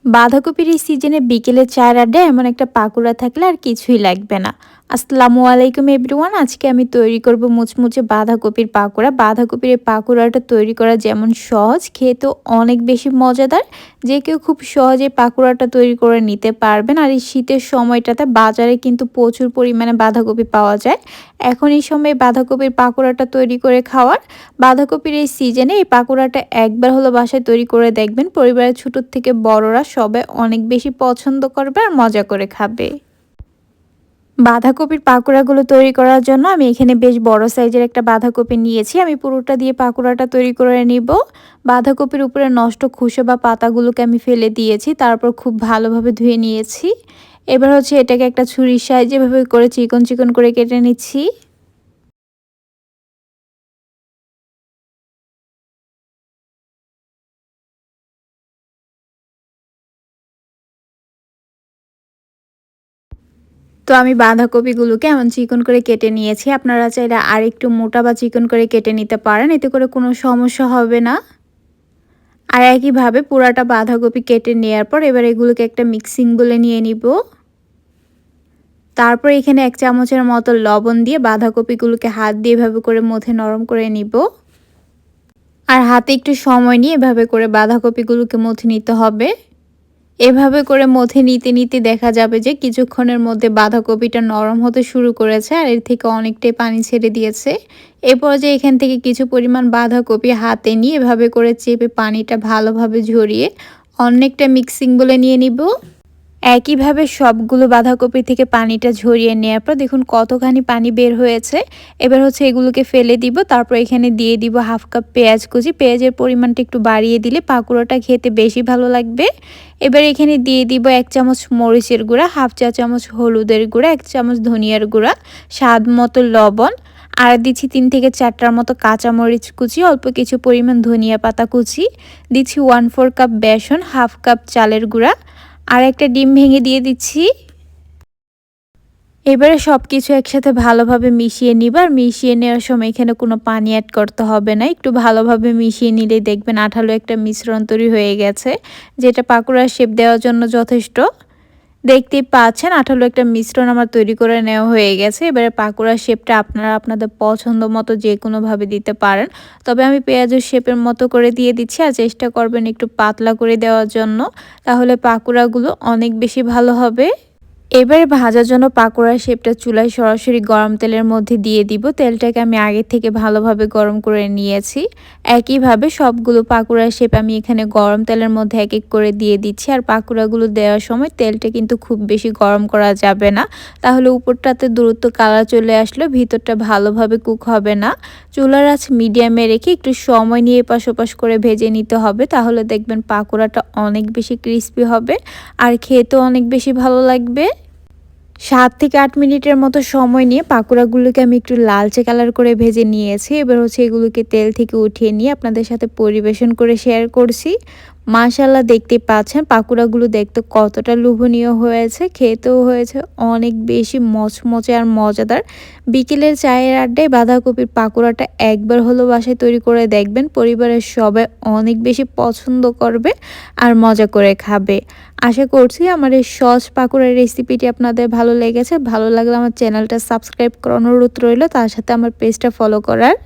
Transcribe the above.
বাঁধাকপির এই সিজনে বিকেলের চায়ের আড্ডায় এমন একটা পাকোড়া থাকলে আর কিছুই লাগবে না। আসসালামু আলাইকুম এভরিওয়ান। আজকে আমি তৈরি করব মুচমুচে বাঁধাকপির পাকোড়া। বাঁধাকপির এই পাকোড়াটা তৈরি করা যেমন সহজ, খেতেও অনেক বেশি মজাদার। যে কেউ খুব সহজে পাকোড়াটা তৈরি করে নিতে পারবেন। আর এই শীতের সময়টাতে বাজারে কিন্তু প্রচুর পরিমাণে বাঁধাকপি পাওয়া যায়। এখন এই সময় বাঁধাকপির পাকোড়াটা তৈরি করে খাওয়ার, বাঁধাকপির এই সিজনে এই পাকোড়াটা একবার হলো বাসায় তৈরি করে দেখবেন। পরিবারের ছোট থেকে বড়রা সবাই অনেক বেশি পছন্দ করবে আর মজা করে খাবে। বাঁধাকপির পাকোড়াগুলো তৈরি করার জন্য আমি এখানে বেশ বড় সাইজের একটা বাঁধাকপি নিয়েছি। আমি পুরোটা দিয়ে পাকোড়াটা তৈরি করে নিব। বাঁধাকপির উপরে নষ্ট খোসা বা পাতাগুলোকে আমি ফেলে দিয়েছি, তারপর খুব ভালোভাবে ধুয়ে নিয়েছি। এবার হচ্ছে এটাকে একটা ছুরির সাহায্যে এভাবে করে চিকন চিকন করে কেটে নিচ্ছি। তো আমি বাঁধাকপিগুলোকে এমন চিকন করে কেটে নিয়েছি। আপনারা চাইলে আরেকটু মোটা বা চিকন করে কেটে নিতে পারেন, এতে করে কোনো সমস্যা হবে না। আর একইভাবে পুরাটা বাঁধাকপি কেটে নেওয়ার পর এবার এগুলোকে একটা মিক্সিং বলে নিয়ে নিব। তারপর এখানে ১ চামচের মতো লবণ দিয়ে বাঁধাকপিগুলোকে হাত দিয়ে এভাবে করে মথে নরম করে নিব। আর হাতে একটু সময় নিয়ে এভাবে করে বাঁধাকপিগুলোকে মথে নিতে হবে। এভাবে করে মথে নিতে নিতে দেখা যাবে যে কিছুক্ষণের মধ্যে বাঁধাকপিটা নরম হতে শুরু করেছে আর এর থেকে অনেকটাই পানি ছেড়ে দিয়েছে। এ পর্যায়ে এখান থেকে কিছু পরিমাণ বাঁধাকপি হাতে নিয়ে এভাবে করে চেপে পানিটা ভালোভাবে ঝরিয়ে অনেকটা মিক্সিং বলে নিয়ে নিব। একইভাবে সবগুলো বাঁধাকপি থেকে পানিটা ঝরিয়ে নেওয়ার পর দেখুন কতখানি পানি বের হয়েছে। এবার হচ্ছে এগুলোকে ফেলে দিব। তারপর এখানে দিয়ে দিব 1/2 কাপ পেঁয়াজ কুচি। পেঁয়াজের পরিমাণটা একটু বাড়িয়ে দিলে পাকোড়াটা খেতে বেশি ভালো লাগবে। এবার এখানে দিয়ে দিব 1 চামচ মরিচের গুঁড়া, 1/2 চা চামচ হলুদের গুঁড়া, 1 চামচ ধনিয়ার গুঁড়া, স্বাদ মতো লবণ, আর দিচ্ছি 3 থেকে 4টার মতো কাঁচামরিচ কুচি, অল্প কিছু পরিমাণ ধনিয়া পাতা কুচি, দিচ্ছি 1/4 কাপ বেসন, 1/2 কাপ চালের গুঁড়া, আর একটা ডিম ভেঙে দিয়ে দিচ্ছি। এবারে সবকিছু একসাথে ভালোভাবে মিশিয়ে নিব। আর মিশিয়ে নেওয়ার সময় এখানে কোনো পানি অ্যাড করতে হবে না। একটু ভালোভাবে মিশিয়ে নিলেই দেখবেন আঠালো একটা মিশ্রণ তৈরি হয়ে গেছে, যেটা পাকোড়ার শেপ দেওয়ার জন্য যথেষ্ট। দেখতেই পাচ্ছেন আঠালো একটা মিশ্রণ আমার তৈরি করে নেওয়া হয়ে গেছে। এবারে পাকোড়ার শেপটা আপনারা আপনাদের পছন্দ মতো যে কোনোভাবে দিতে পারেন। তবে আমি পেঁয়াজের শেপের মতো করে দিয়ে দিচ্ছি, আর চেষ্টা করবেন একটু পাতলা করে দেওয়ার জন্য, তাহলে পাকোড়াগুলো অনেক বেশি ভালো হবে। এবারে ভাজার জন্য পাকোড়ার শেপটা চুলায় সরাসরি গরম তেলের মধ্যে দিয়ে দিব। তেলটাকে আমি আগে থেকে ভালোভাবে গরম করে নিয়েছি। একইভাবে সবগুলো পাকোড়ার শেপ আমি এখানে গরম তেলের মধ্যে এক এক করে দিয়ে দিচ্ছি। আর পাকোড়াগুলো দেওয়ার সময় তেলটা কিন্তু খুব বেশি গরম করা যাবে না, তাহলে উপরটাতে দ্রুত কালার চলে আসলে ভিতরটা ভালোভাবে কুক হবে না। চুলার আঁচ মিডিয়ামে রেখে একটু সময় নিয়ে এপাশ ওপাশ করে ভেজে নিতে হবে, তাহলে দেখবেন পাকোড়াটা অনেক বেশি ক্রিস্পি হবে আর খেতেও অনেক বেশি ভালো লাগবে। ৭ থেকে ৮ মিনিটের মতো সময় নিয়ে পাকোড়াগুলোকে আমি একটু লালচে কালার করে ভেজে নিয়েছি। এবার হচ্ছে এগুলোকে তেল থেকে উঠিয়ে নিয়ে আপনাদের সাথে পরিবেশন করে শেয়ার করছি। মাশাআল্লাহ, দেখতেই পাচ্ছেন পাকোড়াগুলো দেখতে কতটা লোভনীয় হয়েছে, খেতেও হয়েছে অনেক বেশি মচমচে আর মজাদার। বিকেলের চায়ের আড্ডায় বাঁধাকপির পাকোড়াটা একবার হলো বাসায় তৈরি করে দেখবেন, পরিবারের সবাই অনেক বেশি পছন্দ করবে আর মজা করে খাবে। আশা করছি আমার এই সহজ পাকোড়ার রেসিপিটি আপনাদের ভালো লেগেছে। ভালো লাগলে আমার চ্যানেলটা সাবস্ক্রাইব করার অনুরোধ রইল, তার সাথে আমার পেজটা ফলো করার।